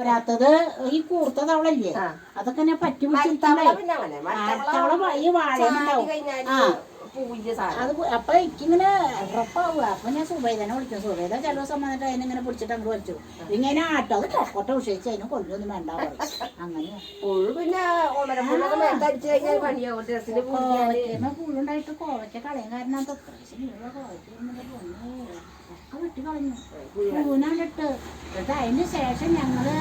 പോരാത്തത് ഈ കൂർത്ത തവളല്ലേ അതൊക്കെ ഞാൻ പറ്റി പിടിച്ചിട്ടുണ്ടാവും ഈ വാഴ അത് അപ്പൊ എനിക്കിങ്ങനെ ഉറപ്പാവുക. അപ്പൊ ഞാൻ സുബൈദനെ വിളിക്കും. സുബൈദ ചില ദിവസം വന്നിട്ട് അതിനിങ്ങനെ പിടിച്ചിട്ട് അങ്ങോട്ട് വലിച്ചു ഇങ്ങനെ ആട്ടോ അത് പൊക്കോട്ടെ ഉഷയിച്ച് അതിന് കൊല്ലൊന്നും വേണ്ട അങ്ങനെ പുഴുണ്ടായിട്ട് കോവയ്ക്ക കളയും. കാരണം അത് പ്രാവശ്യം കോവയ്ക്ക ഒക്കെ വെട്ടി കളഞ്ഞു പുഴുവിനാണ്ടിട്ട്. എന്നിട്ട് അതിന് ശേഷം ഞങ്ങള്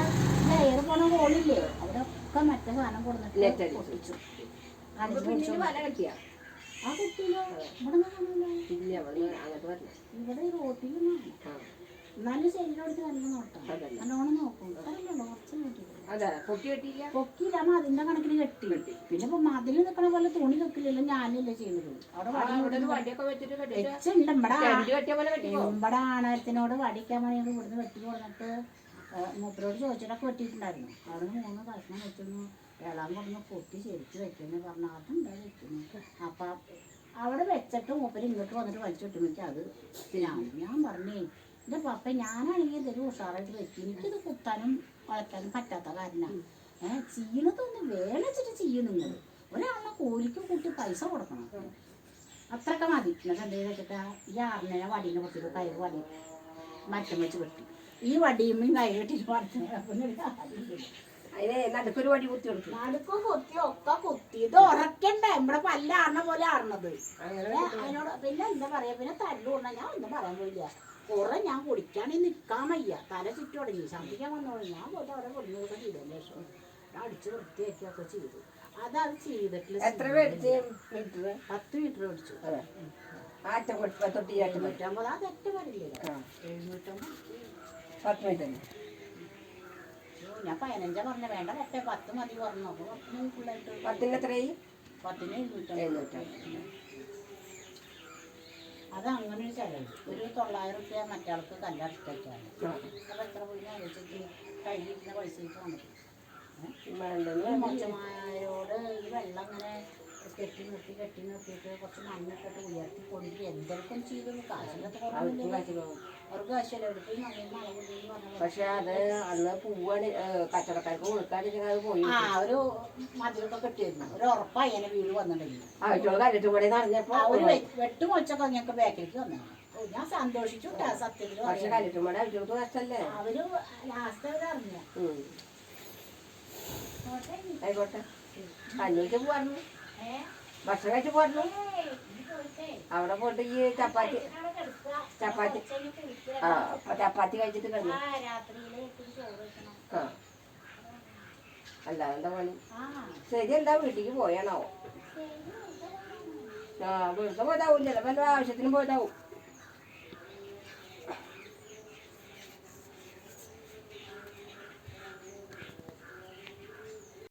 ലെയർ പോണ ഹോളില്ലേ അവിടെ ഒക്കെ മറ്റേ സാധനം കൊടുത്തിട്ട് പൊട്ടിച്ചു. ആ കുട്ടിയിലോ ഇവിടെ ഈ റോട്ടിലൊന്നും എന്നാലും ശരിയോടത്ത് നല്ല നോട്ടാ. നല്ലോണം നോക്കും. പൊക്കിയില്ല മതിലിന്റെ കണക്കിന് കെട്ടി. പിന്നെ ഇപ്പൊ മതിൽ നിൽക്കണ പോലെ തുണി വെക്കില്ലല്ലോ, ഞാനല്ലേ ചെയ്യുന്നത്. അവിടെ വെച്ചുണ്ട്. ഇവിടെ ആണത്തിനോട് വടിക്കാൻ വേണ്ടി ഇവിടുന്ന് വെട്ടി കൊടുത്തിട്ട് മൂപ്പരോട് ചോദിച്ചിട്ടൊക്കെ വെട്ടിയിട്ടുണ്ടായിരുന്നു. അവിടെ 3 കഷ്ണം വെച്ചൊന്ന് വെള്ളം കൊടുന്ന് പൊട്ടി ശരിക്ക് വെക്കുമെന്ന് പറഞ്ഞാൽ അതുണ്ടാ വെക്കുന്നു. അപ്പം അവിടെ വെച്ചിട്ട് മൂപ്പര് ഇങ്ങോട്ട് വന്നിട്ട് വലിച്ചിട്ടുമെങ്കിൽ അത് ഞാൻ പറഞ്ഞേ എൻ്റെ പപ്പ ഞാനാണെങ്കിൽ എന്തെങ്കിലും ഉഷാറായിട്ട് വെക്കും. എനിക്കിത് കുത്താനും വളയ്ക്കാനും പറ്റാത്ത കാരണമാണ്. ചെയ്യണതൊന്ന് വേണിച്ചിട്ട് ചെയ്യും. നിങ്ങൾ ഒരാളെ കൂലിക്ക് കൂട്ടി പൈസ കൊടുക്കണം, അത്രയൊക്കെ മതി. എന്നിട്ട് എന്തെങ്കിലും വെച്ചിട്ടാ ഈ 6 വടീനെ പൊട്ടിയിട്ട് കയറ് വടി മറ്റം വെച്ച് വെട്ടി ഈ വടിയും കയറ് കെട്ടിട്ട് നടുക്കൊരു വടി കുത്തി കൊടുക്കും. നടുക്ക് കുത്തി ഒക്കെ കുത്തി ഇത് ഉറക്കണ്ടേ നമ്മുടെ പല്ല ആറണ പോലെ ആറണത്. അതിനോട് പിന്നെ എന്താ പറയാ, പിന്നെ തല്ലു കൊണ്ടാ ഞാൻ ഒന്നും പറയാൻ പോയില്ല. കുറെ ഞാൻ കുടിക്കാണെങ്കിൽ നിൽക്കാൻ വയ്യ, തല ചുറ്റി തുടങ്ങി, ശബ്ദിക്കാൻ വന്നോളൂ. ഞാൻ പോയിട്ട് അവിടെ കൊടുക്കുന്നതൊക്കെ ചെയ്തതിന് ശേഷം അടിച്ച് വൃത്തിയാക്കിയൊക്കെ ചെയ്തു. അതത് ചെയ്തിട്ടില്ല. 10 മീറ്റർ മേടിച്ചു. അത് ഒറ്റ വരില്ലല്ലോ. 750. ഞാൻ 15 പറഞ്ഞ വേണ്ട പറ്റേ 10 മതി പറഞ്ഞു. അപ്പൊ 10 ഫുള്ളായിട്ട് 10 750. അത് അങ്ങനെ ഒരു ചെലവ്. ഒരു 900 റുപ്യ മറ്റാൾക്ക് കല്ലടച്ചാണ്. അപ്പൊ എത്ര പോയി ആലോചിച്ചിട്ട് കയ്യിലിരുന്ന പൈസയ്ക്ക് വന്നിട്ട് മനുഷ്യന്മാരോട് ഈ വെള്ളം അങ്ങനെ കെട്ടി നിർത്തിയിട്ട് കുറച്ച് മണ്ണിട്ടിട്ട് ഉയർത്തി കൊണ്ട് എന്തൊക്കെ ചെയ്തു. കാശിനകത്ത് കുറവില്ല, അവർക്ക് കാശല്ല എടുത്ത് മഴ. പക്ഷെ അത് അന്ന് പൂവാണ് കച്ചവടക്കാർക്ക് കൊടുക്കാണ്ടിരിക്കുന്നത്. അത് പോയി ഒരു മതിലൊക്കെ കെട്ടിയിരുന്നു. ഒരു ഉറപ്പായി അതിനെ വീട് വന്നിട്ടുണ്ടെങ്കിൽ ഒരു വെട്ടുമൊച്ചൊക്കെ ഞങ്ങൾക്ക് ബാക്കിലേക്ക് വന്നു. ഞാൻ സന്തോഷിച്ചു സത്യത്തിൽ. അവര് ലാസ്റ്റ് അവരറിഞ്ഞു. ആയിക്കോട്ടെ, അന്വേഷിച്ച് പോവായിരുന്നു, ഭക്ഷണം കഴിച്ച് പോയിരുന്നു. അവിടെ പോയിട്ട് ഈ ചപ്പാത്തി കഴിച്ചിട്ട് കിടന്നു. അല്ലാതെ എന്താ പണി? ശരി, എന്താ വീട്ടിലേക്ക് പോയാണോ? വെറുതെ പോയതാവും, ചിലപ്പോൾ ആവശ്യത്തിന് പോയതാവും.